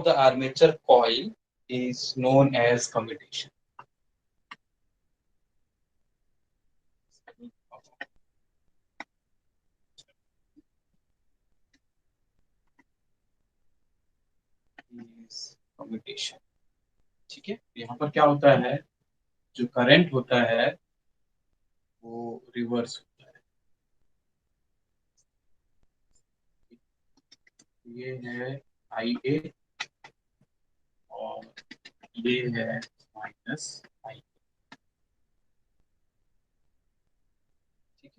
the armature coil is known as commutation. Commutation. ठीक है, यहाँ पर क्या होता है, जो करंट होता है वो रिवर्स होता है। ये है आई ए और ये है माइनस आई। ठीक है,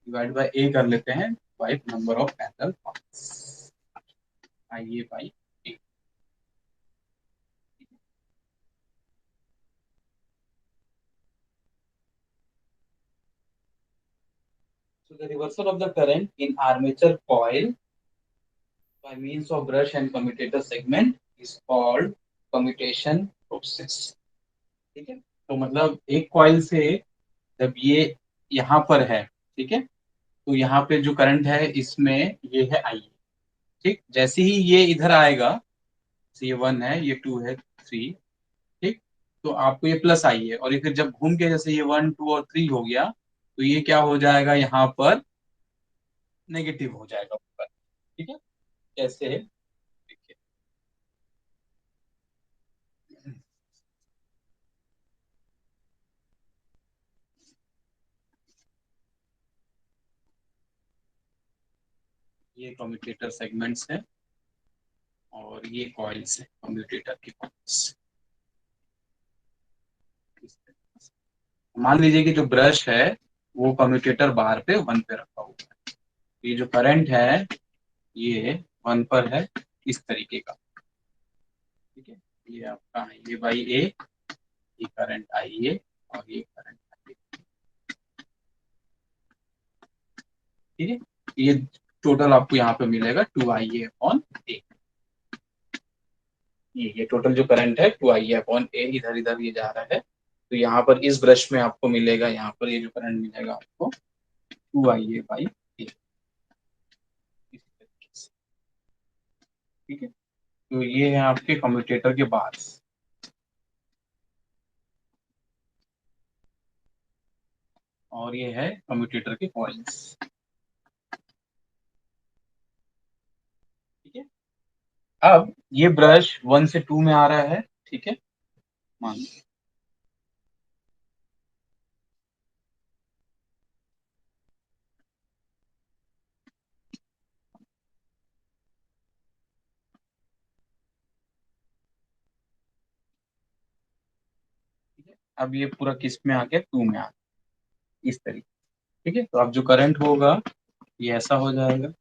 डिवाइड बाय ए कर लेते हैं by number of parallel paths, I A by A. So the reversal of the current in armature coil by means of brush and commutator segment is called commutation process. ठीक है, तो मतलब एक coil से जब ये यहाँ पर है, ठीक है, तो यहाँ पे जो करंट है इसमें ये है आई। ठीक, जैसे ही ये इधर आएगा, ये 1 है, ये 2 है, 3, ठीक, तो आपको ये प्लस आई है, और ये फिर जब घूम के जैसे ये 1 2 और 3 हो गया, तो ये क्या हो जाएगा, यहाँ पर नेगेटिव हो जाएगा ऊपर। ठीक है, कैसे है देखिए, ये कम्यूटेटर सेगमेंट्स है और ये कॉइल्स है, कम्यूटेटर के कॉइल्स। मान लीजिए कि जो ब्रश है वो कम्यूटेटर बार पे 1 पे रखा हुआ है, ये जो करंट है ये 1 पर है, इस तरीके का। ठीक है, ये आपका ये बाई ए, ये करंट आई ए और ये करंट आई ए। ठीक है, ये टोटल आपको यहाँ पे मिलेगा 2IA/A। ये टोटल जो करंट है 2IA/A, इधर इधर ये जा रहा है, तो यहाँ पर इस ब्रश में आपको मिलेगा, यहाँ पर ये जो करंट मिलेगा आपको 2IA/A। इस तरीके से। ठीक है, तो ये है आपके कम्यूटेटर के बार्स, और ये है कम्यूटेटर के कॉइल्स। ठीक है, अब ये ब्रश 1 से 2 में आ रहा है। ठीक है, मान लो ठीक है, अब ये पूरा किस में आ गया, 2 में आ गया, इस तरीके। ठीक है, तो अब जो करंट होगा ये ऐसा हो जाएगा।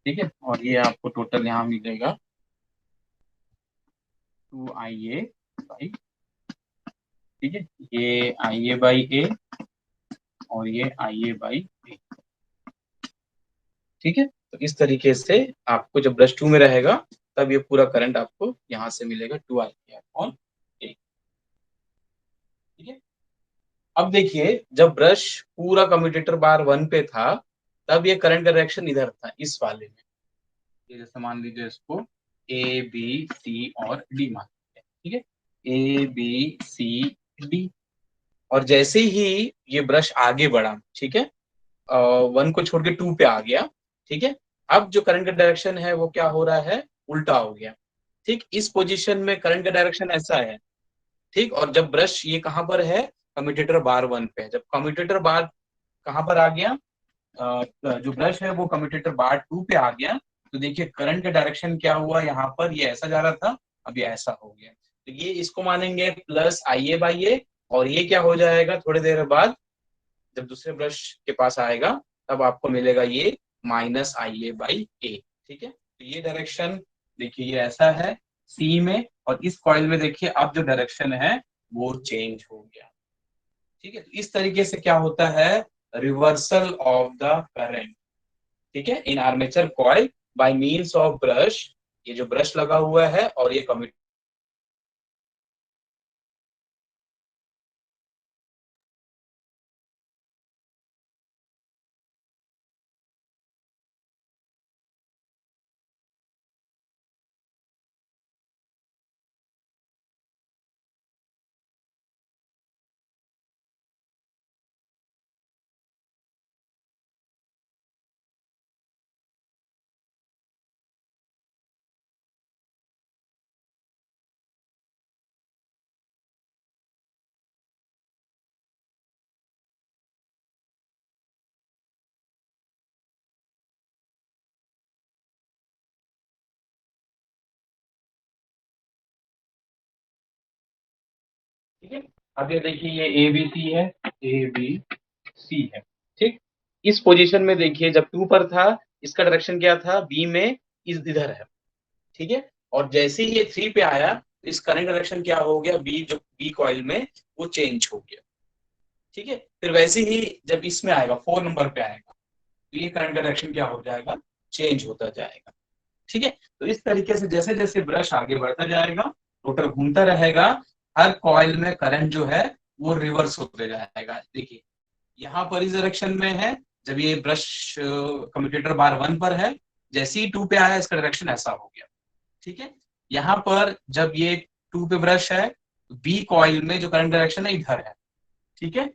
ठीक है, और ये आपको टोटल यहाँ मिलेगा 2IA/, ठीक है, ये IA/A और ये IA/A। ठीक है, तो इस तरीके से आपको जब ब्रश 2 में रहेगा तब ये पूरा करंट आपको यहाँ से मिलेगा 2IA/A। ठीक है, अब देखिए जब ब्रश पूरा कम्यूटेटर बार 1 पे था तब ये करंट का डायरेक्शन इधर था, इस वाले में। ये जैसे मान लीजिए इसको A B C और D मान लीजिए। ठीक है, A B C D, और जैसे ही ये ब्रश आगे बढ़ा, ठीक है, 1 को छोड़ के 2 पे आ गया। ठीक है, अब जो करंट का डायरेक्शन है वो क्या हो रहा है, उल्टा हो गया। ठीक, इस पोजीशन में करंट का डायरेक्शन ऐसा है। ठीक, और जब ब्रश ये कहां पर है, कम्यूटेटर बार 1 पे है, जब कम्यूटेटर बार कहां पर आ गया, जो ब्रश है वो कम्यूटेटर बार 2 पे आ गया, तो देखिए करंट का डायरेक्शन क्या हुआ, यहाँ पर ये ऐसा जा रहा था, अब ये ऐसा हो गया, तो ये इसको मानेंगे +IA/A, और ये क्या हो जाएगा थोड़ी देर बाद जब दूसरे ब्रश के पास आएगा तब आपको मिलेगा ये -IA/A। ठीक है, तो ये डायरेक्शन देखिए ये ऐसा है सी में, और इस कॉइल में देखिए अब जो डायरेक्शन है वो चेंज हो गया। ठीक है, तो इस तरीके से क्या होता है, रिवर्सल ऑफ द करंट। ठीक है, इन armature coil by means of brush, ये जो ब्रश लगा हुआ है और ये कम्यूटेटर ठीक है। अब ये देखिए ये ए बी सी है, ए बी सी है। ठीक, इस पोजीशन में देखिए जब 2 पर था, इसका डायरेक्शन क्या था, बी में, इस इधर है। ठीक है, और जैसे ही ये 3 पे आया, इस करंट डायरेक्शन क्या हो गया, बी जो बी कॉइल में वो चेंज हो गया। ठीक है, फिर वैसे ही जब इसमें आएगा 4 नंबर पे आएगा, तो ये करंट डायरेक्शन क्या हो जाएगा, चेंज होता जाएगा। ठीक है, तो इस तरीके से जैसे जैसे ब्रश आगे बढ़ता जाएगा, रोटर घूमता रहेगा, हर कॉइल में करंट जो है वो रिवर्स होते जाएगा। देखिए यहाँ पर इस डायरेक्शन में है, जब ये ब्रश कम्यूटेटर बार 1 पर है, जैसे ही 2 पे आया इसका डायरेक्शन ऐसा हो गया। ठीक है, यहाँ पर जब ये 2 पे ब्रश है, बी कॉइल में जो करंट डायरेक्शन है इधर है। ठीक है,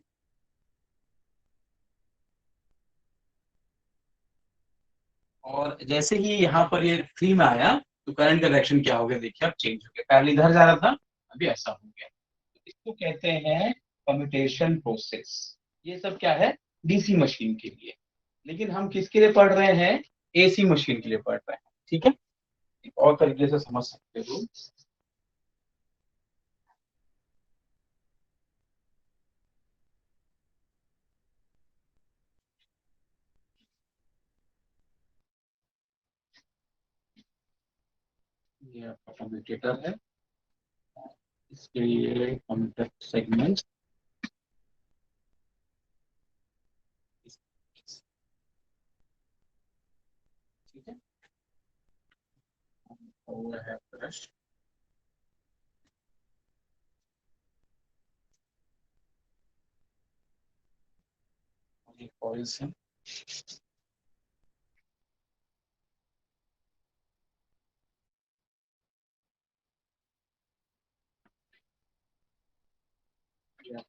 और जैसे ही यहाँ पर ये 3 में आया, तो करंट का डायरेक्शन क्या हो गया, देखिए अब चेंज हो गया, पहले इधर जा रहा था, अभी ऐसा हो गया। इसको कहते हैं कम्यूटेशन प्रोसेस। ये सब क्या है, डीसी मशीन के लिए। लेकिन हम किसके लिए पढ़ रहे हैं, एसी मशीन के लिए पढ़ रहे हैं। ठीक है, एक और तरीके से समझ सकते हो। ये आपका कम्यूटेटर है, इसके लिए कम्यूटर सेगमेंट, ठीक है, और है ब्रश, ये कॉइल्स है, ये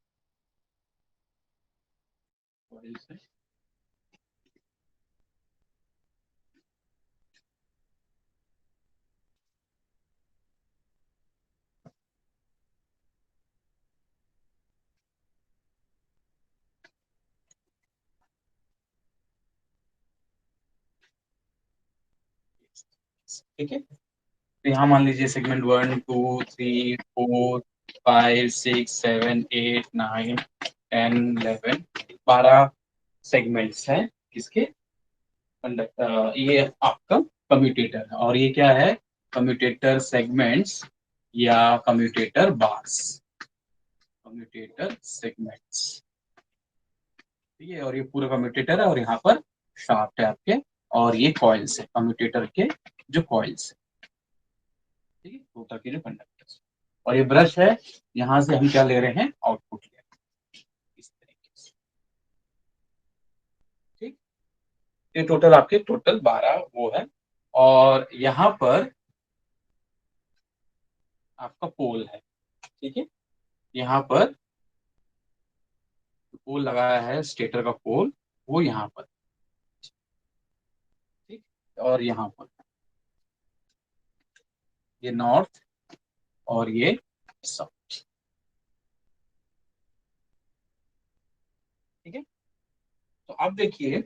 कॉइल्स है। ठीक है, तो यहाँ मान लीजिए सेगमेंट 1 2 3 4 5 6 7 8 9 10 11, 12 सेगमेंट्स हैं किसके, कंडक्टर, ये आपका कम्यूटेटर है, और ये क्या है, कम्यूटेटर सेगमेंट्स या कम्यूटेटर बार्स, कम्यूटेटर सेगमेंट्स। ठीक है, और ये पूरा कम्यूटेटर है, और यहाँ पर शाफ्ट है आपके, और ये कॉइल्स है कम्यूटेटर के, जो कॉइल्स है। ठीक है, रोटर के जो कंडक्टर्स, और ये ब्रश है, यहाँ से हम क्या ले रहे हैं, आउटपुट ले रहे हैं, इस तरीके से। ठीक, ये टोटल आपके टोटल 12 वो है, और यहाँ पर आपका पोल है। ठीक है, यहाँ पर पोल लगाया है, स्टेटर का पोल, वो यहाँ पर। ठीक, और यहाँ पर ये नॉर्थ, और ये साउथ। ठीक है, तो अब देखिए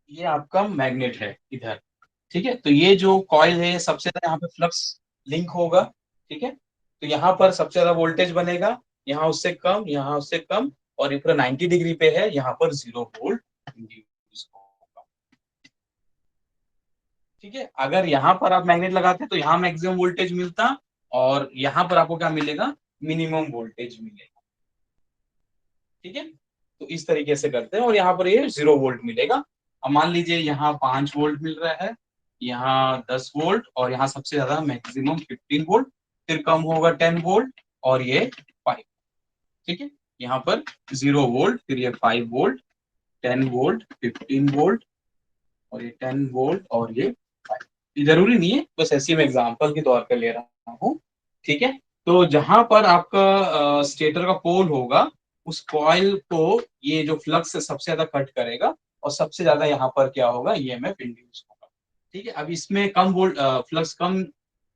ये आपका मैग्नेट है इधर। ठीक है, तो ये जो कॉइल है सबसे ज्यादा यहाँ पे फ्लक्स लिंक होगा। ठीक है, तो यहाँ पर सबसे ज्यादा वोल्टेज बनेगा, यहाँ उससे कम, यहाँ उससे कम, और ये पूरा 90 डिग्री पे है, यहाँ पर 0 वोल्ट इंड्यूस होगा। ठीक है, अगर यहाँ पर आप मैग्नेट लगाते तो यहाँ मैक्सिमम वोल्टेज मिलता, और यहाँ पर आपको क्या मिलेगा, मिनिमम वोल्टेज मिलेगा। ठीक है, तो इस तरीके से करते हैं, और यहाँ पर ये 0 वोल्ट मिलेगा। अब मान लीजिए यहाँ 5 वोल्ट मिल रहा है, यहाँ 10 वोल्ट, और यहाँ सबसे ज्यादा मैक्सिमम 15 वोल्ट, फिर कम होगा 10 वोल्ट, और ये 5। ठीक है, यहाँ पर 0 वोल्ट, फिर ये 5 वोल्ट, 10 वोल्ट, 15 वोल्ट, और ये 10 वोल्ट, और ये 5। ये जरूरी नहीं है, बस ऐसी मैं एग्जाम्पल के तौर पर ले रहा हूँ। ठीक है, तो जहां पर आपका स्टेटर का पोल होगा, उस कॉइल को ये जो फ्लक्स है सबसे ज्यादा कट करेगा, और सबसे ज्यादा यहाँ पर क्या होगा, ईएमएफ इंड्यूस होगा। ठीक है, अब इसमें कम वोल्ट फ्लक्स कम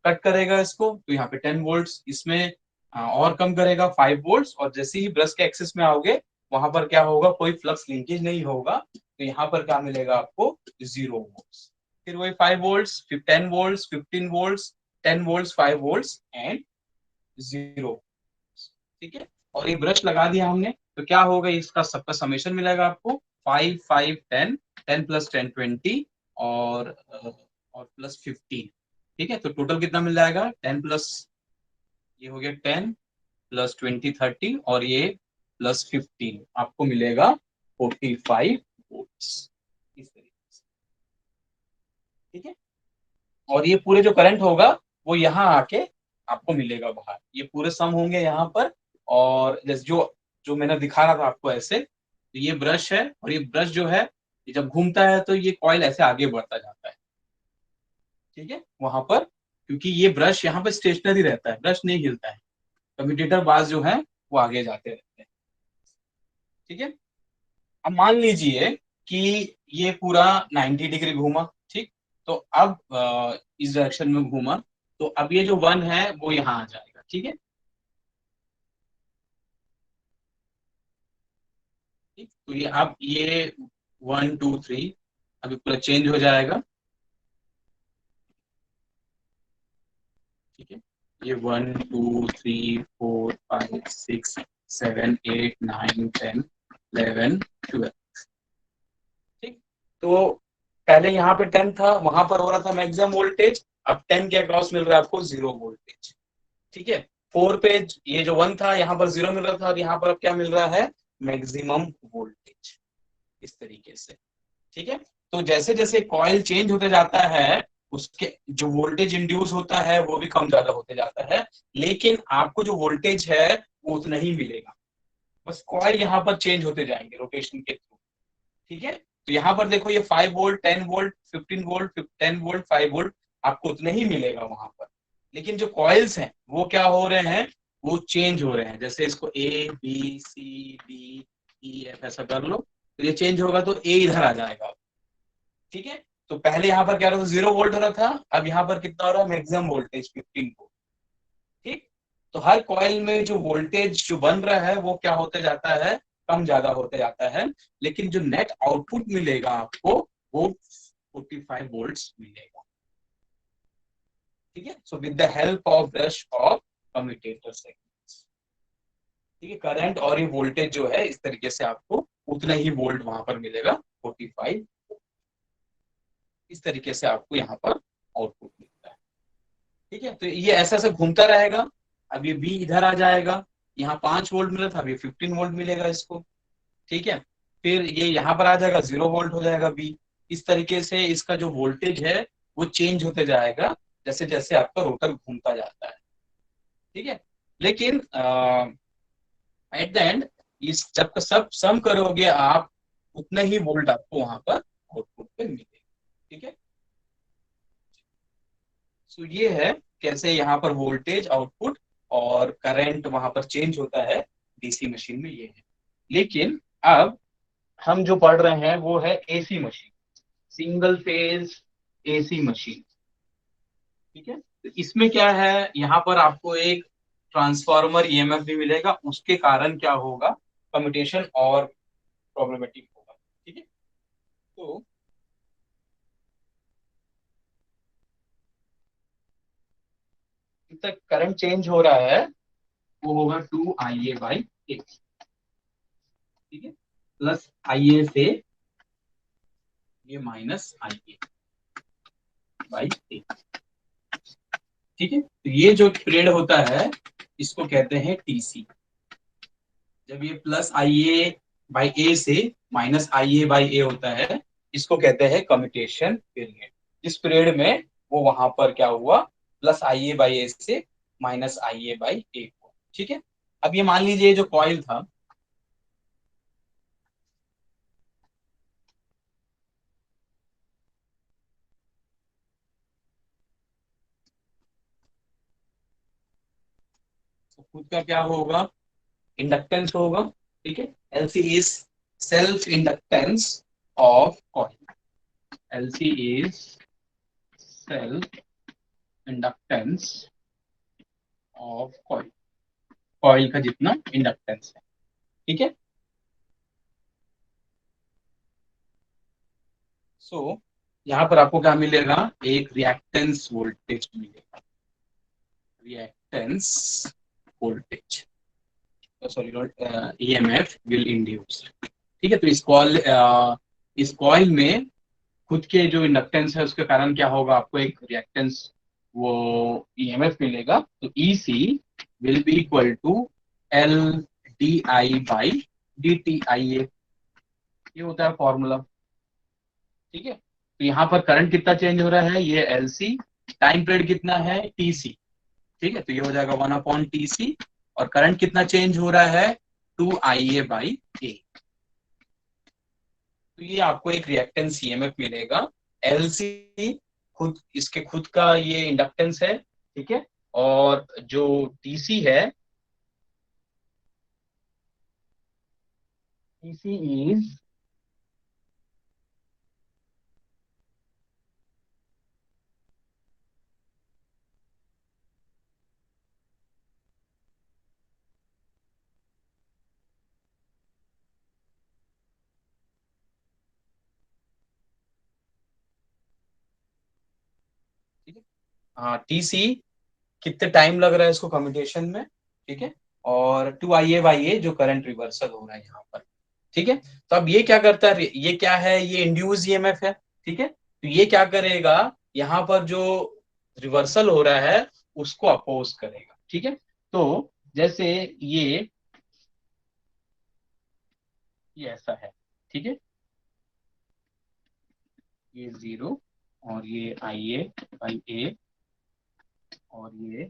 कट करेगा इसको, तो यहाँ पे 10 वोल्ट, इसमें और कम करेगा 5 वोल्ट, और जैसे ही ब्रश के एक्सिस में आओगे, वहां पर क्या होगा, कोई फ्लक्स लिंकेज नहीं होगा, तो यहाँ पर क्या मिलेगा आपको, 0 वोल्ट। फिर वही 5 वोल्ट, फिर 10 volt, 15 volt, 10 volt, 5 volt, and 0। ठीक है, और ये ब्रश लगा दिया हमने, तो क्या होगा, इसका सबका समेशन मिलेगा आपको 5 5 10, 10 प्लस 10 20, और प्लस 15। ठीक है, तो टोटल कितना मिल जाएगा, 10 प्लस, ये हो गया 10 प्लस 20 30, और ये प्लस 15 आपको मिलेगा 45 वोल्ट्स, इस तरीके से। ठीक है, और ये पूरे जो करंट होगा वो यहाँ आके आपको मिलेगा बाहर, ये पूरे सम होंगे यहाँ पर। और जैसे जो जो मैंने दिखा रहा था आपको ऐसे, तो ये ब्रश है, और ये ब्रश जो है, ये जब घूमता है तो ये कॉइल ऐसे आगे बढ़ता जाता है। ठीक है, वहां पर, क्योंकि ये ब्रश यहाँ पर स्टेशनरी रहता है, ब्रश नहीं हिलता है, कम्यूटेटर बाज जो है वो आगे जाते रहते हैं। ठीक है, अब मान लीजिए कि ये पूरा 90 डिग्री घूमा। ठीक, तो अब इस डायरेक्शन में घूमा, तो अब ये जो 1 है वो यहाँ आ जाएगा। ठीक है, ठीक, तो ये अब ये 1 2 3 अभी पूरा चेंज हो जाएगा। ठीक है, ये 1 2 3 4 5 6 7 8 9 10 11 12। ठीक, तो पहले यहाँ पे 10 था, वहां पर हो रहा था मैक्सिमम वोल्टेज, अब 10 के अक्रॉस मिल रहा है आपको 0 वोल्टेज। ठीक है, 4 पे ये जो 1 था यहाँ पर 0 मिल रहा था, और यहाँ पर अब क्या मिल रहा है, मैक्सिमम वोल्टेज, इस तरीके से। ठीक है, तो जैसे जैसे कॉइल चेंज होते जाता है, उसके जो वोल्टेज इंड्यूस होता है वो भी कम ज्यादा होते जाता है, लेकिन आपको जो वोल्टेज है वो उतना ही मिलेगा, बस कॉइल यहाँ पर चेंज होते जाएंगे रोटेशन के थ्रू। ठीक है, तो यहाँ पर देखो, ये 5 volt 10 volt 15 volt 10 volt 5 volt आपको उतने ही मिलेगा वहां पर, लेकिन जो कॉइल्स हैं वो क्या हो रहे हैं, वो चेंज हो रहे हैं। जैसे इसको A B C D E F ऐसा कर लो, तो ये चेंज होगा तो ए इधर आ जाएगा। ठीक है, तो पहले यहाँ पर क्या हो रहा था, 0 वोल्ट हो रहा था, अब यहाँ पर कितना हो रहा है, मैक्सिमम वोल्टेज 15 वोल्ट। ठीक, तो हर कॉइल में जो वोल्टेज जो बन रहा है वो क्या होते जाता है, कम ज्यादा होते जाता है, लेकिन जो नेट आउटपुट मिलेगा आपको वो 45 वोल्ट्स मिलेगा। ठीक है, so with the help of brush off commutator segments. ठीक है, करंट और ये वोल्टेज जो है इस तरीके से आपको उतना ही वोल्ट वहां पर मिलेगा 45, इस तरीके से आपको यहाँ पर आउटपुट मिलता है। ठीक है, तो ये ऐसा ऐसा घूमता रहेगा, अब ये बी इधर आ जाएगा, यहाँ 5 वोल्ट मिला था, अब ये 15 वोल्ट मिलेगा इसको। ठीक है, फिर ये यहाँ पर आ जाएगा, 0 वोल्ट हो जाएगा बी। इस तरीके से इसका जो वोल्टेज है वो चेंज होते जाएगा जैसे जैसे आपका रोटर घूमता जाता है। ठीक है, लेकिन एट द एंड इस जब का सब सम करोगे आप, उतना ही वोल्ट आपको वहां पर आउटपुट पे मिलेगा। ठीक है, सो ये है कैसे यहाँ पर वोल्टेज आउटपुट और करंट वहां पर चेंज होता है डीसी मशीन में, ये है। लेकिन अब हम जो पढ़ रहे हैं वो है AC machine, single phase AC machine. ठीक है, तो इसमें क्या है, यहाँ पर आपको एक ट्रांसफार्मर ईएमएफ भी मिलेगा, उसके कारण क्या होगा, कम्यूटेशन और प्रॉब्लमेटिक होगा। ठीक है, तो जब तक करंट चेंज हो रहा है वो होगा 2IA/A। ठीक है, प्लस IA से ये -IA/A। ठीक है, तो ये जो पीरियड होता है इसको कहते हैं टीसी। जब ये +IA/A से -IA/A होता है, इसको कहते हैं कम्यूटेशन पीरियड। इस पीरियड में वो वहां पर क्या हुआ, +IA/A से -IA/A हुआ। ठीक है, अब ये मान लीजिए जो कॉइल था, तो खुद का क्या होगा, इंडक्टेंस होगा। ठीक है, LC is self inductance of coil, LC is self inductance of coil, coil का जितना इंडक्टेंस है। ठीक है, सो यहाँ पर आपको क्या मिलेगा, एक रिएक्टेंस वोल्टेज मिलेगा, reactance voltage, sorry not EMF will induce. ठीक है, तो इस कॉइल में खुद के जो इंडक्टेंस है उसके कारण क्या होगा, आपको एक रिएक्टेंस वो ईएमएफ मिलेगा। तो EC will be equal to L D I by D T I A, ये होता है फॉर्मूला। ठीक है, तो यहाँ पर करंट कितना चेंज हो रहा है, ये एल सी, टाइम पीरियड कितना है टी सी। ठीक है, तो ये हो जाएगा 1/TC, और करंट कितना चेंज हो रहा है 2IA/A। तो ये आपको एक रिएक्टेंस ईएमएफ मिलेगा। एलसी खुद इसके खुद का ये इंडक्टेंस है। ठीक है, और जो टीसी है, टीसी इज हाँ टीसी कितने टाइम लग रहा है इसको कम्यूटेशन में। ठीक है, और 2IA/A जो करंट रिवर्सल हो रहा है यहाँ पर। ठीक है, तो अब ये क्या करता है, ये क्या है, ये इंड्यूस ईएमएफ है। ठीक है, तो ये क्या करेगा, यहाँ पर जो रिवर्सल हो रहा है उसको अपोज करेगा। ठीक है, तो जैसे ये ऐसा है। ठीक है, ये 0, और ये IA/A, और ये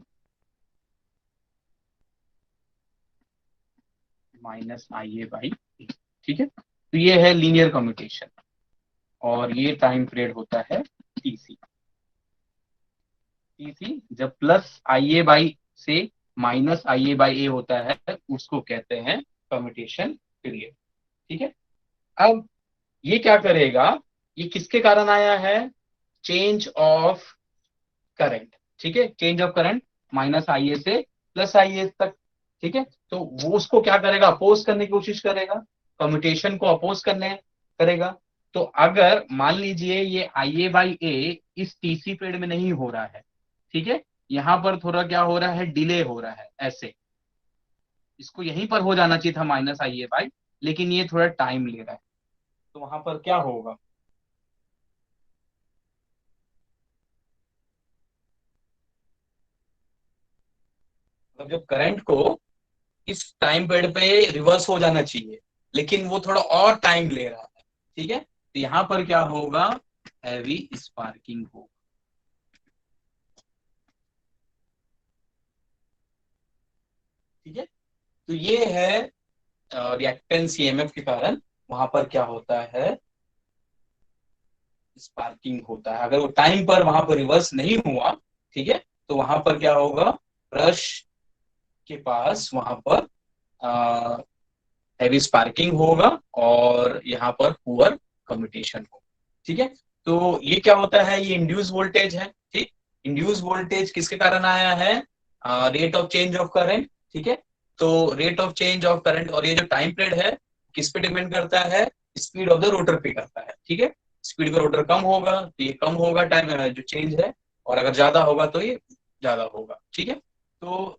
-IA/A। ठीक है, तो ये है लीनियर कम्यूटेशन, और ये टाइम पीरियड होता है टीसी। टीसी जब +IA/ से -IA/A होता है उसको कहते हैं कम्यूटेशन पीरियड। ठीक है, अब ये क्या करेगा, ये किसके कारण आया है, चेंज ऑफ करंट। ठीक है, चेंज ऑफ करंट -IA से +IA तक। ठीक है, तो वो उसको क्या करेगा, अपोज करने की कोशिश करेगा, कम्यूटेशन को अपोज करने करेगा। तो अगर मान लीजिए ये IA/A इस टीसी पीरियड में नहीं हो रहा है, ठीक है, यहां पर थोड़ा क्या हो रहा है, डिले हो रहा है, ऐसे इसको यहीं पर हो जाना चाहिए था -IA/, लेकिन ये थोड़ा टाइम ले रहा है। तो वहां पर क्या होगा, मतलब जब करंट को इस टाइम पीरियड पे रिवर्स हो जाना चाहिए, लेकिन वो थोड़ा और टाइम ले रहा है। ठीक है, तो यहां पर क्या होगा, हैवी स्पार्किंग होगा। ठीक है, तो ये है रिएक्टेंस ईएमएफ के कारण वहां पर क्या होता है, स्पार्किंग होता है। अगर वो टाइम पर वहां पर रिवर्स नहीं हुआ, ठीक है, तो वहां पर क्या होगा, ब्रश के पास वहां पर हैवी स्पार्किंग होगा, और यहाँ पर पुअर कम्यूटेशन होगा। ठीक है, तो ये क्या होता है, ये इंड्यूस वोल्टेज है। ठीक, इंड्यूस वोल्टेज किसके कारण आया है, rate of change of current. ठीक है, तो rate of change of current, और ये जो टाइम पीरियड है किस पे डिपेंड करता है, स्पीड ऑफ द रोटर पे करता है। ठीक है, स्पीड का रोटर कम होगा तो ये कम होगा टाइम जो चेंज है, और अगर ज्यादा होगा तो ये ज्यादा होगा। ठीक है, तो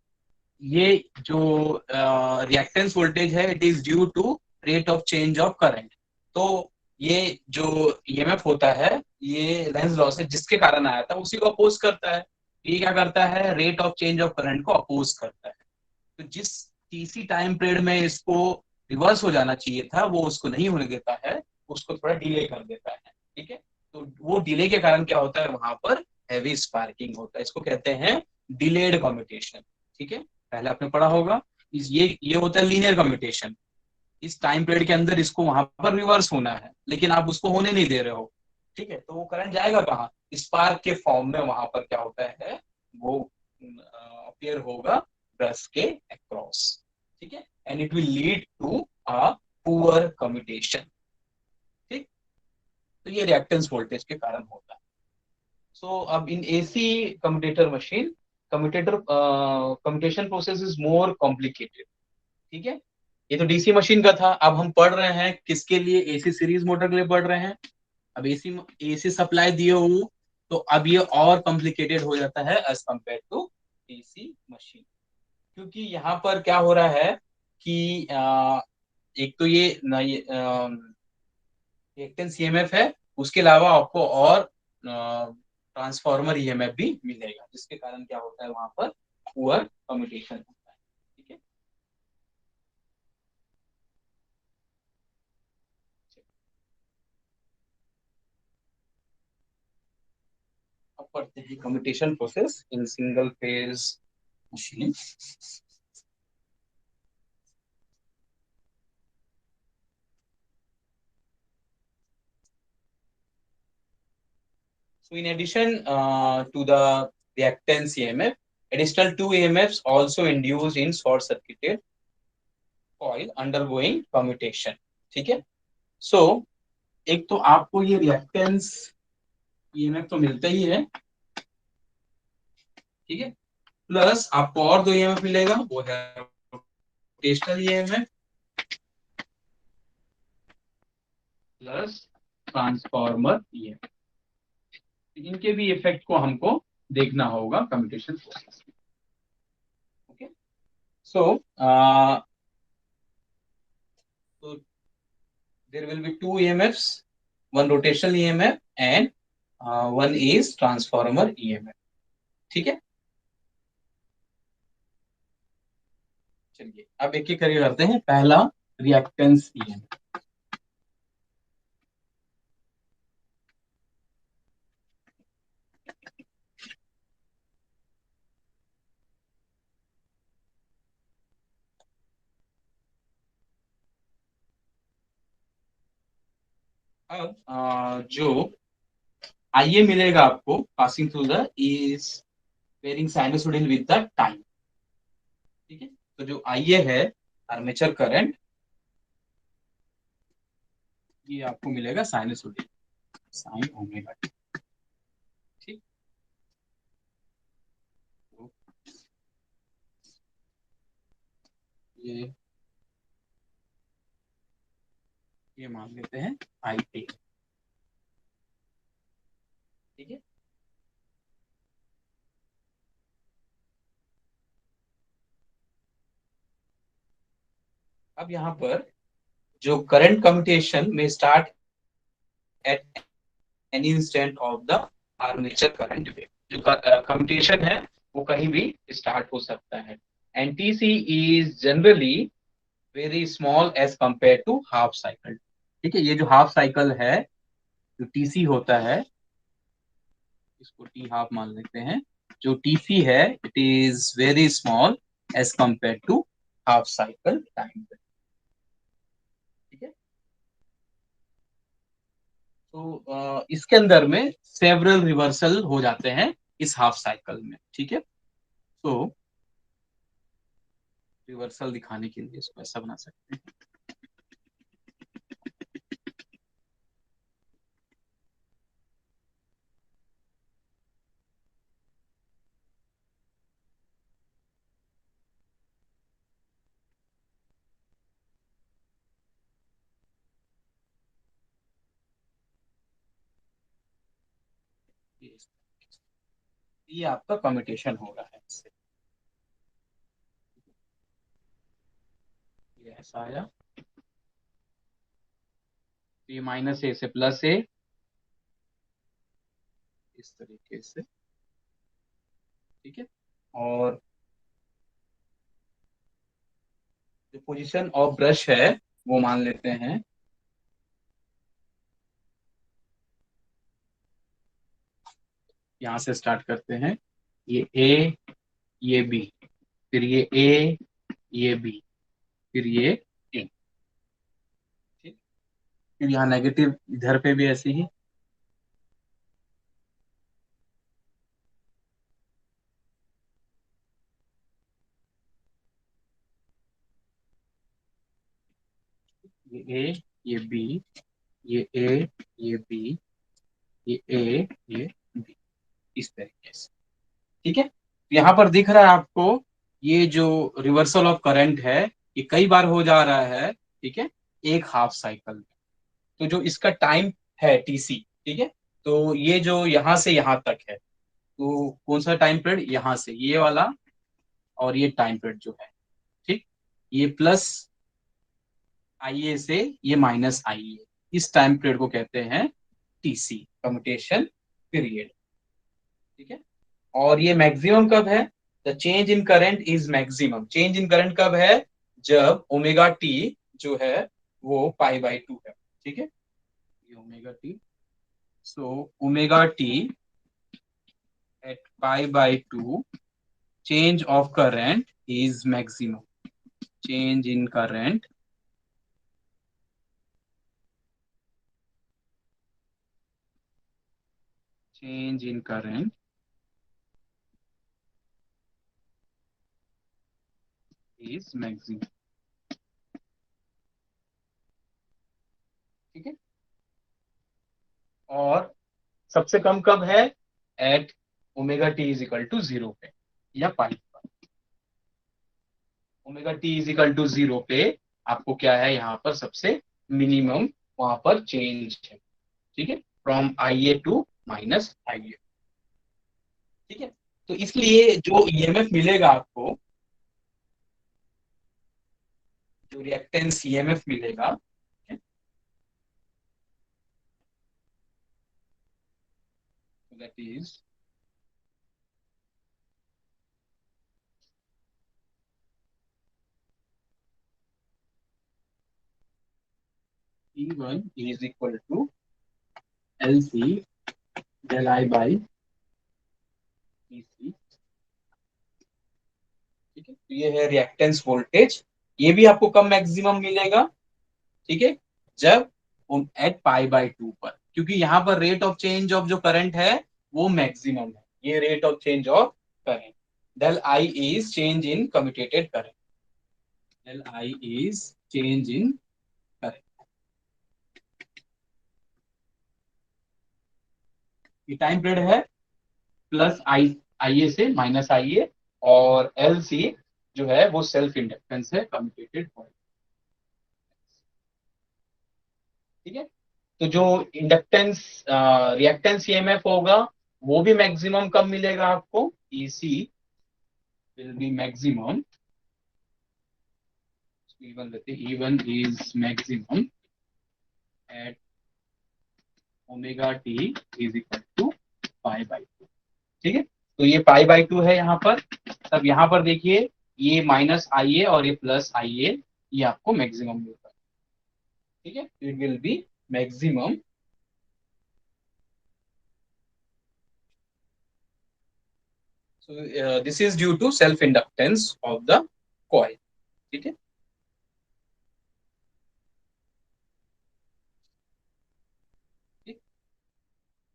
ये जो रिएक्टेंस वोल्टेज है, it is due to rate of change of current. तो ये जो ईएमएफ होता है, ये लेंज लॉ से जिसके कारण आया था उसी को अपोज करता है। ये क्या करता है, rate of change of current को अपोज करता है। तो जिस टीसी टाइम पीरियड में इसको रिवर्स हो जाना चाहिए था वो उसको नहीं होने देता है, उसको थोड़ा डिले कर देता है। ठीक है, तो वो डिले के कारण क्या होता है, वहां पर हैवी स्पार्किंग होता है, इसको कहते हैं डिलेड कम्यूटेशन। ठीक है, पहले आपने पढ़ा होगा, ये होता है लीनियर कम्यूटेशन। इस टाइम पीरियड के अंदर इसको वहां पर रिवर्स होना है, लेकिन आप उसको होने नहीं दे रहे हो। ठीक है, तो वो करंट जाएगा कहाँ, स्पार्क के फॉर्म में वहां पर क्या होता है, वो अपियर होगा ब्रश के अक्रॉस। ठीक है, and it will lead to a poor commutation. ठीक, तो ये रिएक्टेंस वोल्टेज के कारण होता है। सो अब in AC commutator machine, commutation process is more complicated. ठीक है, ये तो डीसी मशीन का था, अब हम पढ़ रहे हैं किसके लिए, एसी सीरीज मोटर के लिए पढ़ रहे हैं। अब एसी एसी सप्लाई दिए हो तो अब ये और कॉम्प्लिकेटेड हो जाता है as compare to DC machine. क्योंकि यहाँ पर क्या हो रहा है कि एक तो ये रिएक्टेंस ईएमएफ है, उसके अलावा आपको और ट्रांसफार्मर ईएमएफ भी मिलेगा, जिसके कारण क्या होता है वहां पर पुअर कम्युटेशन होता है। ठीक है, अब पढ़ते हैं commutation process in single phase machine. So in addition to the reactance EMF, additional two EMFs also induced in short circuited coil undergoing commutation। ठीक है, सो एक तो आपको ये रिएक्टेंस ईएमएफ तो मिलता ही है, ठीक है, प्लस आपको और दो ईएमएफ मिलेगा, वो है rotational EMF plus transformer EMF. इनके भी इफेक्ट को हमको देखना होगा कम्युटेशन प्रोसेस में। Okay, so so there will be two EMFs, one rotational EMF and one is transformer EMF। ठीक है, चलिए अब एक एक करके करते हैं। पहला रिएक्टेंस EMF। अब जो IA मिलेगा आपको passing through the is varying sinusoidal with the time. ठीक है, तो जो IA है आर्मेचर करंट, ये आपको मिलेगा साइनसोइडल साइन ओमेगा टी। ठीक, तो ये मान लेते हैं IA। ठीक है, अब यहाँ पर जो करंट कम्यूटेशन में start at any instant of the armature current wave, जो कम्यूटेशन है वो कहीं भी स्टार्ट हो सकता है। And TC is generally very small as compare to half cycle. ठीक है, ये जो हाफ साइकिल है, जो टीसी होता है, इसको टी हाफ मान लेते हैं, जो टीसी है it is very small as compare to half cycle time. ठीक है, तो इसके अंदर में सेवरल रिवर्सल हो जाते हैं इस हाफ साइकिल में। ठीक है, तो रिवर्सल दिखाने के लिए इसको ऐसा बना सकते हैं। ये आपका कम्यूटेशन हो रहा है इससे। ये ऐसा आया, तो ये -A से +A इस तरीके से। ठीक है, और जो पोजीशन ऑफ ब्रश है वो मान लेते हैं, यहाँ से स्टार्ट करते हैं, ये A, ये B, फिर ये A, ये B, फिर ये A। ठीक, फिर यहाँ नेगेटिव इधर पे भी ऐसे ही। ये A, ये B, ये A, ये B, ये A, ये B, इस तरीके से। ठीक है, तो यहाँ पर दिख रहा है आपको ये जो रिवर्सल ऑफ करंट है, ये कई बार हो जा रहा है। ठीक है, एक हाफ साइकिल में। तो जो इसका टाइम है टीसी, ठीक है, तो ये जो यहाँ से यहाँ तक है, तो कौन सा टाइम पीरियड, यहाँ से ये वाला और ये टाइम पीरियड जो है, ठीक, ये प्लस आईए से ये माइनस आईए, इस टाइम पीरियड को कहते हैं टीसी, कम्यूटेशन पीरियड। ठीक है, और ये मैक्सिमम कब है? The change in current is maximum, change in current कब है? जब ओमेगा टी जो है वो पाई बाई टू है। ठीक है, ये omega T, so omega T at pi by two, change of current is maximum, change in current change in current is maximum। ठीक है, और सबसे कम कब है? At omega T is equal to zero पे, या पाई पर। Omega T is equal to zero पे आपको क्या है यहाँ पर सबसे मिनिमम वहां पर चेंज है। ठीक है, from I A to minus I A. ठीक है, तो इसलिए जो ईएमएफ मिलेगा आपको, जो रिएक्टेंस ईएमएफ मिलेगा, that is E1 is equal to LC del I by EC। ठीक है, तो ये है रिएक्टेंस वोल्टेज, ये भी आपको कम मैक्सिमम मिलेगा। ठीक है, जब एट पाई बाई टू पर, क्योंकि यहाँ पर रेट ऑफ चेंज ऑफ जो करंट है वो मैक्सिमम है, ये rate of change of current. del I is change in commutated current, del I is change in current। ये टाइम पीरियड है, प्लस आई ए से माइनस आई ए, और एल सी जो है वो सेल्फ इंडक्टेंस है, कम्यूटेटेड कॉइल। ठीक है, तो जो इंडक्टेंस रिएक्टेंस ईएमएफ होगा वो भी मैक्सिमम कब मिलेगा आपको? EC will be maximum, E1 लेते हैं, E1 is maximum at omega T is equal to pi by two. ठीक है, तो ये पाई बाई टू है यहाँ पर। तब यहाँ पर देखिए, ये माइनस आई ए और ये प्लस आई ए, ये आपको मैक्सिमम मिलता है। ठीक है, it will be maximum. So this is due to self inductance of the coil। ठीक है, ठीक?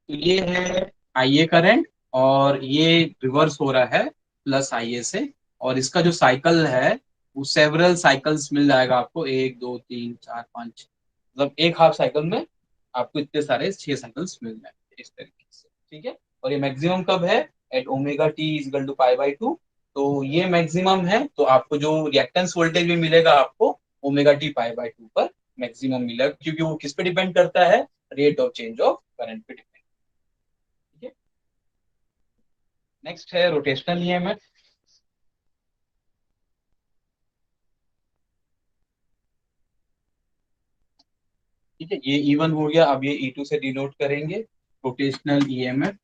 तो ये है आईए करंट, और ये रिवर्स हो रहा है प्लस आईए से, और इसका जो साइकिल है वो सेवरल साइकिल्स मिल जाएगा आपको, एक दो तीन चार पाँच, मतलब एक हाफ साइकिल में आपको इतने सारे 6 साइकिल्स मिल जाएंगे इस तरीके से। ठीक है, और ये मैक्सिमम कब है? At omega T is equal to pi by two. तो ये मैक्सिमम है, तो आपको जो रिएक्टेंस वोल्टेज भी मिलेगा आपको omega T pi by to पर मैक्सिमम मिलेगा, क्योंकि वो किस पे डिपेंड करता है? Rate of change of current पे डिपेंड। ठीक है, नेक्स्ट है रोटेशनल ईएमएफ। ठीक है, ये E1 हो गया, अब ये E2 से डिनोट करेंगे, रोटेशनल ईएमएफ।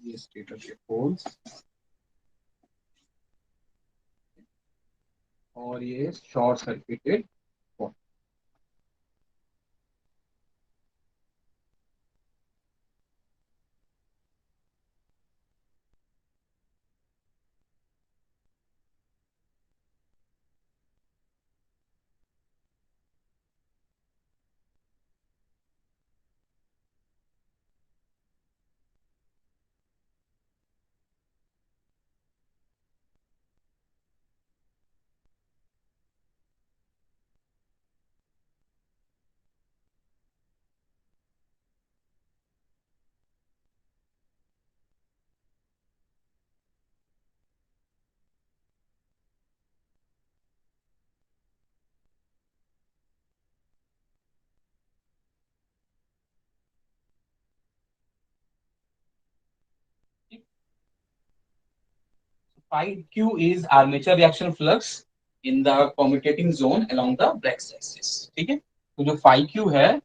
ये स्टेटर के पोल्स, और ये short circuited. Φ is armature reaction flux in the commutating zone along the Bragg axis. ठीक है, तो जो φ है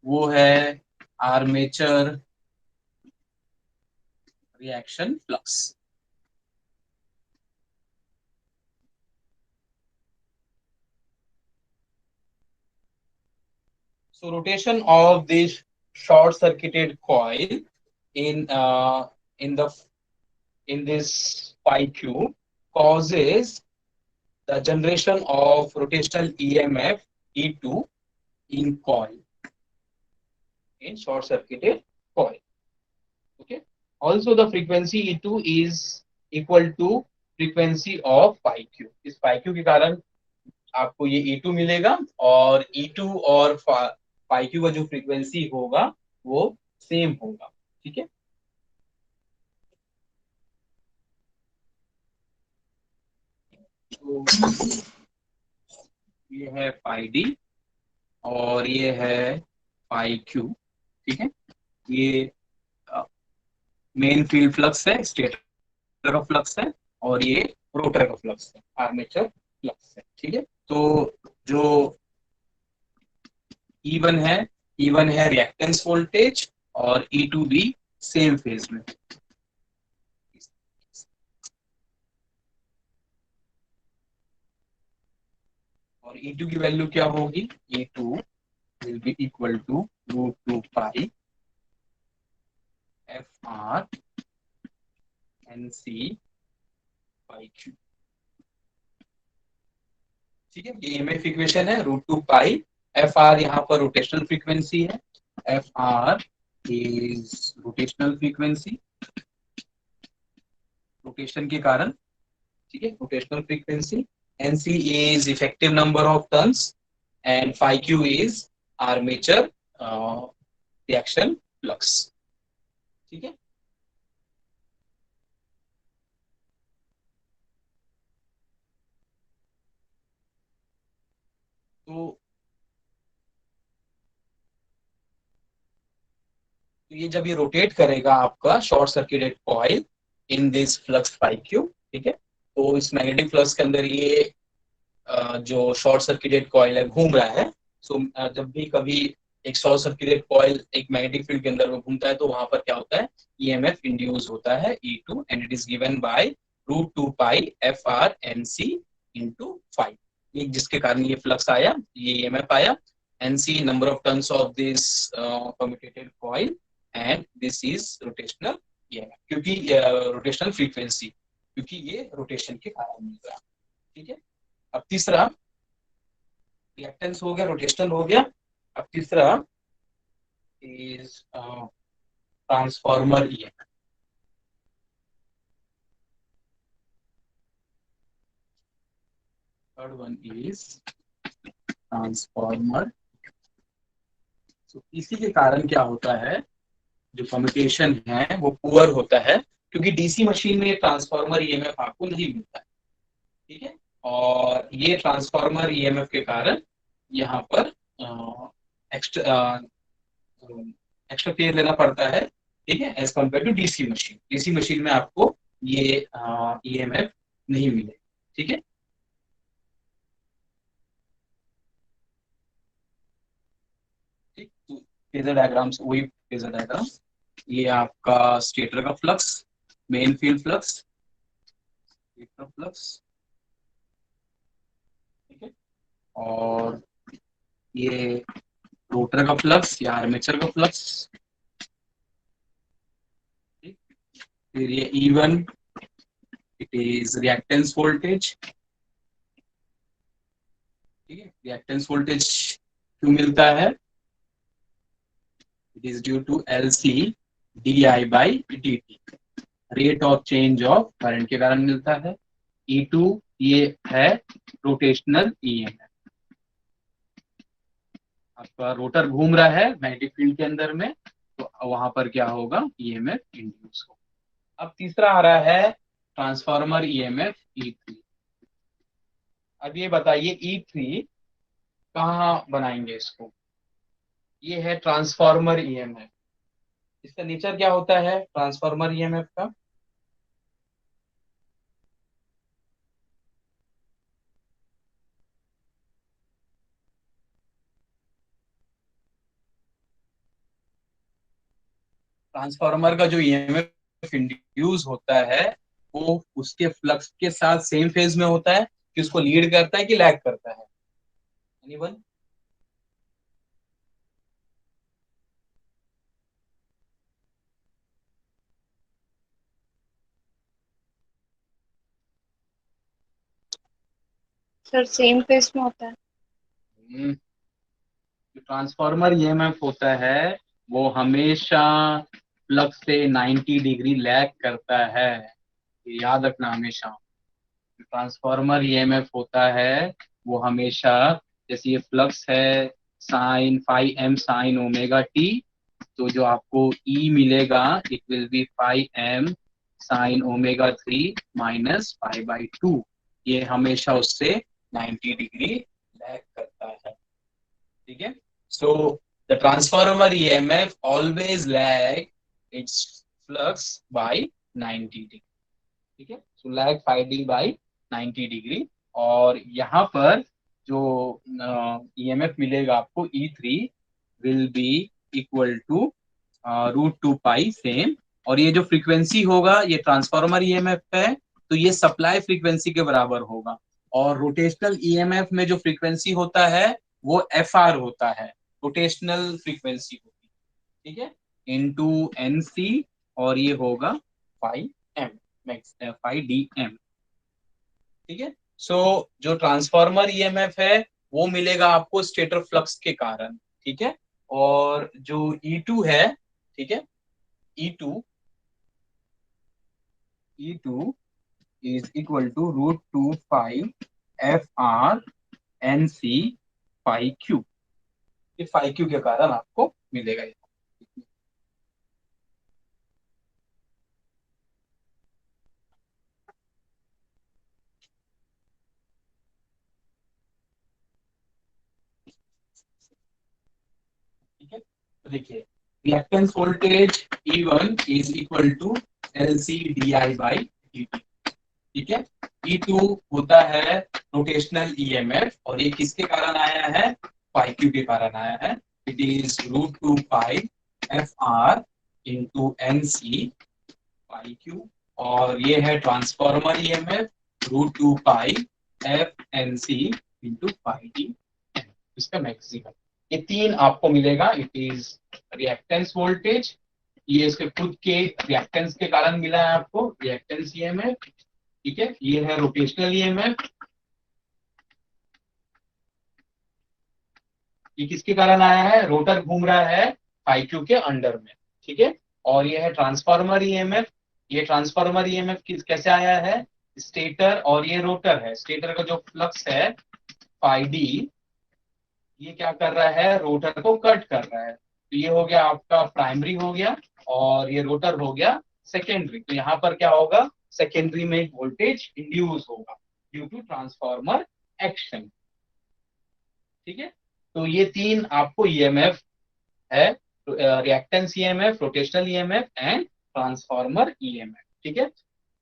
वो है armature reaction flux. So rotation of this short circuited coil in in the in this φ causes the generation of rotational EMF E2 in coil, in short circuited coil. Okay. Also the frequency E2 is equal to frequency of φ. इस φ के कारण आपको ये E2 मिलेगा और E2 और φ का जो फ्रीक्वेंसी होगा वो सेम होगा. ठीक है. तो ये है φd और ये है φ. ठीक है, ये मेन फील्ड फ्लक्स है, स्टेटर का फ्लक्स है, और ये रोटर का फ्लक्स है, आर्मेचर फ्लक्स है. ठीक है, तो जो E1 है रिएक्टेंस वोल्टेज और E2 भी सेम फेज में. और E2 की वैल्यू क्या होगी? E2 will be equal to √2 pi FR NC by Q. ठीक है, ये EMF इक्वेशन है. √2 पाई FR यहाँ पर रोटेशनल फ्रीक्वेंसी है. FR is rotational frequency, rotation के कारण. ठीक है, rotational frequency. NC is effective number of turns and φ is armature reaction flux. ठीक है. तो ये जब ये रोटेट करेगा आपका short circuited coil in this flux φ. ठीक है, तो इस मैग्नेटिक फ्लक्स के अंदर ये जो शॉर्ट सर्किटेड कॉइल है घूम रहा है. सो जब भी कभी एक शॉर्ट सर्किटेड कॉइल एक मैग्नेटिक फील्ड के अंदर में घूमता है तो वहां पर क्या होता है? EMF इंड्यूस होता है E2 and it is given by √2 पाई FR NC into φ. ये जिसके कारण ये फ्लक्स आया, ये EMF आया. NC number of turns of this commutated coil and this is rotational EMF, क्योंकि रोटेशनल फ्रीक्वेंसी, क्योंकि ये रोटेशन के कारण मिल रहा है. ठीक है. अब तीसरा रिएक्टेंस हो गया, रोटेशनल हो गया. अब तीसरा is transformer EMF. Third one is transformer. तो इसी के कारण क्या होता है, जो कम्युनिकेशन है वो पुअर होता है, क्योंकि डीसी मशीन में ट्रांसफॉर्मर EMF आपको नहीं मिलता है. ठीक है, और ये ट्रांसफॉर्मर EMF के कारण यहाँ पर एक्स्ट्रा एक्स्ट्रा केयर लेना पड़ता है. ठीक है, as compare to DC machine. DC machine में आपको ये EMF नहीं मिले. ठीक है. ठीक, तो फेजर डायग्राम से वही फेजर डायग्राम. ये आपका स्टेटर का flux, main field flux, stator flux. ठीक है, और ये रोटर का फ्लक्स या आर्मेचर का फ्लक्स. ठीक, फिर ये E1 it is reactance voltage. ठीक है, रिएक्टेंस वोल्टेज क्यों मिलता है? It is due to LC di/dt, rate of change of current के कारण मिलता है. E2 ये है रोटेशनल EMF. आपका रोटर घूम रहा है मैग्नेटिक फील्ड के अंदर में, तो वहां पर क्या होगा? EMF इंड्यूस होगा. अब तीसरा आ रहा है ट्रांसफार्मर EMF E3. अब ये बताइए E3 कहाँ बनाएंगे इसको? ये है ट्रांसफार्मर EMF. इसका नेचर क्या होता है ट्रांसफार्मर EMF का? ट्रांसफार्मर का जो ईएमएफ इंड्यूस होता है वो उसके फ्लक्स के साथ सेम फेज में होता है, कि उसको लीड करता है कि लैग करता है? एनीवन? सर सेम पेस में होता है। जो ट्रांसफार्मर ईएमएफ होता है वो हमेशा फ्लक्स से 90 डिग्री लैग करता है, ये याद रखना हमेशा। ट्रांसफार्मर ईएमएफ होता है वो हमेशा, जैसे ये फ्लक्स है sine phi M sine omega T, तो जो आपको ई मिलेगा it will be phi M sine omega 3 minus phi by two, ये हमेशा उससे 90 डिग्री लैग करता है। ठीक है, so the transformer EMF always lag its flux by 90 degree. ठीक है, सो लैग 5D बाई 90 डिग्री। और यहाँ पर जो ईएमएफ मिलेगा आपको E3 will be equal to √2 pi same. और ये जो फ्रीक्वेंसी होगा ये ट्रांसफार्मर ईएमएफ है, तो ये सप्लाई फ्रीक्वेंसी के बराबर होगा। और रोटेशनल ईएमएफ में जो फ्रीक्वेंसी होता है वो FR होता है, रोटेशनल फ्रीक्वेंसी होती है। ठीक है, इंटू NC, और ये होगा 5M, मैक्स 5DM। ठीक है, सो जो ट्रांसफार्मर ईएमएफ है वो मिलेगा आपको स्टेटर फ्लक्स के कारण। ठीक है, और जो E2 है, ठीक है, E2 E2 is equal to √2 पाई FR NC पाई क्यू, ये पाई क्यू के कारण आपको मिलेगा ये। ठीक है, तो देखिए reactance voltage E1 is equal to LCdI/dt। ठीक है, E2 होता है रोटेशनल ईएमएफ, और ये किसके कारण आया है? पाई क्यू के कारण आया है। इट इज √2 पाई FR into NC pi Q. और ये है ट्रांसफॉर्मर ईएमएफ √2 पाई FNC इंटू पाई डी, इसका मैक्सिमम। ये तीन आपको मिलेगा। इट इज रिएक्टेंस वोल्टेज, ये इसके खुद के रिएक्टेंस के कारण मिला है आपको रिएक्टेंस ईएमएफ। ठीक है, ये है रोटेशनल ईएमएफ, ये किसके कारण आया है? रोटर घूम रहा है फाई क्यू के अंडर में। ठीक है, और ये है ट्रांसफार्मर ईएमएफ, ये ट्रांसफार्मर ईएमएफ कैसे आया है? स्टेटर और ये रोटर है, स्टेटर का जो फ्लक्स है फाई डी, ये क्या कर रहा है? रोटर को कट कर रहा है। तो ये हो गया आपका प्राइमरी हो गया, और ये रोटर हो गया सेकेंडरी। तो यहाँ पर क्या होगा? सेकेंडरी में एक वोल्टेज इंड्यूस होगा ड्यू टू ट्रांसफार्मर एक्शन। ठीक है, तो ये तीन आपको ईएमएफ है, reactance EMF, rotational EMF and transformer EMF. ठीक है,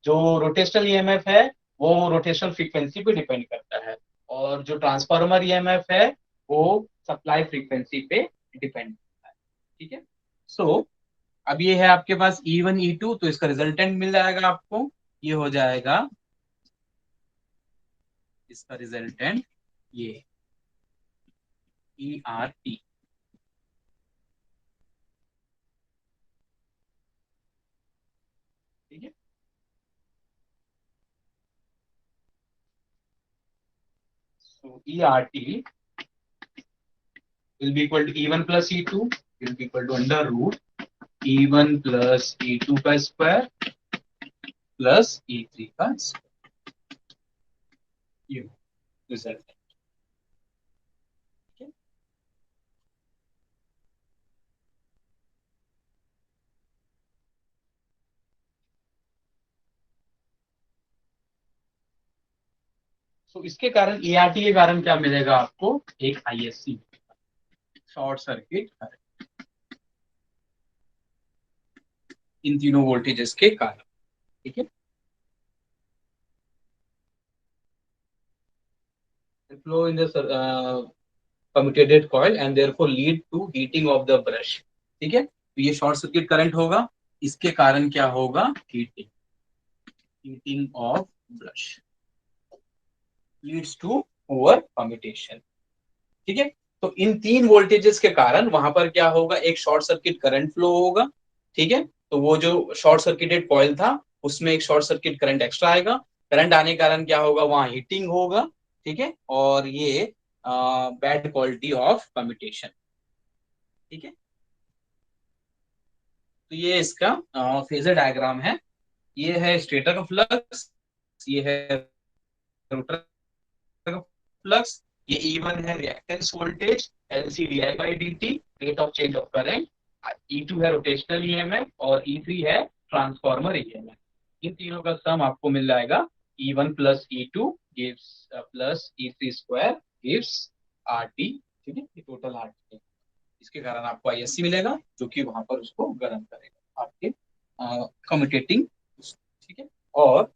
जो रोटेशनल ईएमएफ है वो रोटेशनल फ्रीक्वेंसी पे डिपेंड करता है, और जो ट्रांसफार्मर ईएमएफ है वो सप्लाई फ्रीक्वेंसी पे डिपेंड करता है। ठीक है, सो अब ये है आपके पास E1 E2, तो इसका रिजल्टेंट मिल जाएगा आपको, ये हो जाएगा इसका रिजल्टेंट, ये ERT। ठीक है, so ERT will be equal to E1 plus E2 will be equal to under root E1 plus E2 का स्क्वायर प्लस E3 का स्क्वायर, ये रिजल्ट है। तो इसके कारण ERT के कारण क्या मिलेगा आपको? एक ISC, शॉर्ट सर्किट करंट, इन तीनों वोल्टेजेस के कारण। ठीक है, flow in the commutated coil and therefore lead to heating of the brush। ठीक है, तो ये शॉर्ट सर्किट करंट होगा, इसके कारण क्या होगा, heating, heating of brush leads to poor commutation. ठीक है, तो इन तीन वोल्टेजेस के कारण वहां पर क्या होगा, एक शॉर्ट सर्किट करंट फ्लो होगा। ठीक है, तो वो जो शॉर्ट सर्किटेड कॉइल था उसमें एक शॉर्ट सर्किट करंट एक्स्ट्रा आएगा, करंट आने के कारण क्या होगा, वहां हीटिंग होगा। ठीक है, और ये बैड क्वालिटी ऑफ कम्यूटेशन। ठीक है, तो ये इसका फेजर डायग्राम है। ये है स्टेटर का फ्लक्स, ये है रोटर का फ्लक्स, ये E1 है reactance voltage, LC di by dt, rate of change of current, E2 है रोटेशनल ईएमएफ और E3 है ट्रांसफॉर्मर ईएमएफ। इन तीनों का सम आपको मिल जाएगा E1 plus E2 gives plus E3 square gives RT। ठीक है, ये टोटल RT है। इसके कारण आपको ISC मिलेगा जो कि वहां पर उसको गर्म करेगा आपके कम्यूटेटिंग। ठीक है, और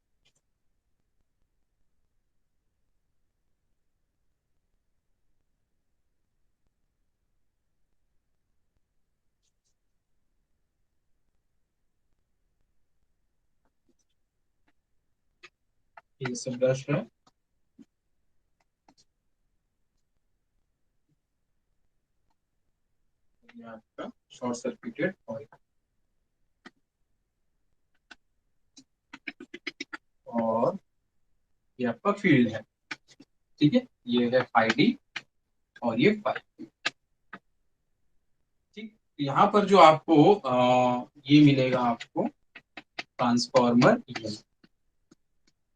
ये सब ब्रश है, ये आपका शॉर्ट सर्किटेड ऑयल और ये आपका फील्ड है। ठीक है, ये है फाइव डी और ये फाइव। ठीक, यहाँ पर जो आपको ये मिलेगा आपको ट्रांसफॉर्मर ईएमएफ।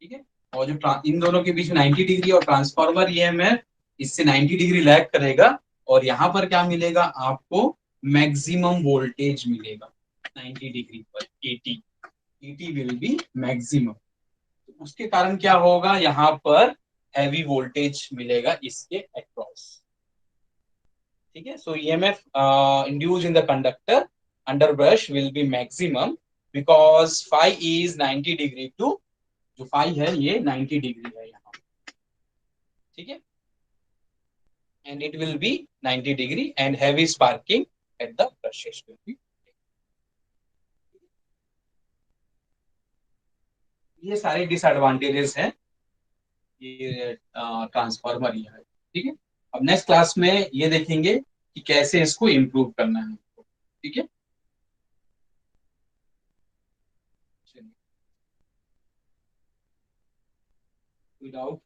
ठीक है, और जो इन दोनों के बीच में 90 डिग्री और ट्रांसफॉर्मर ईएमएफ इससे 90 डिग्री लैग करेगा, और यहाँ पर क्या मिलेगा आपको, मैक्सिमम वोल्टेज मिलेगा 90 डिग्री पर 80, 80 विल बी मैक्सिमम। उसके कारण क्या होगा, यहाँ पर हैवी वोल्टेज मिलेगा इसके अक्रॉस। ठीक है, so EMF induce in the conductor under brush will be maximum because phi is 90 degree to, जो फाई है ये 90 डिग्री है यहाँ। ठीक है, and it will be 90 degree and heavy sparking at the brushes will be. ये सारे disadvantages हैं ये ट्रांसफार्मर ये है। ठीक है, अब नेक्स्ट क्लास में ये देखेंगे कि कैसे इसको इम्प्रूव करना है। ठीक है, चलिए, कोई डाउट?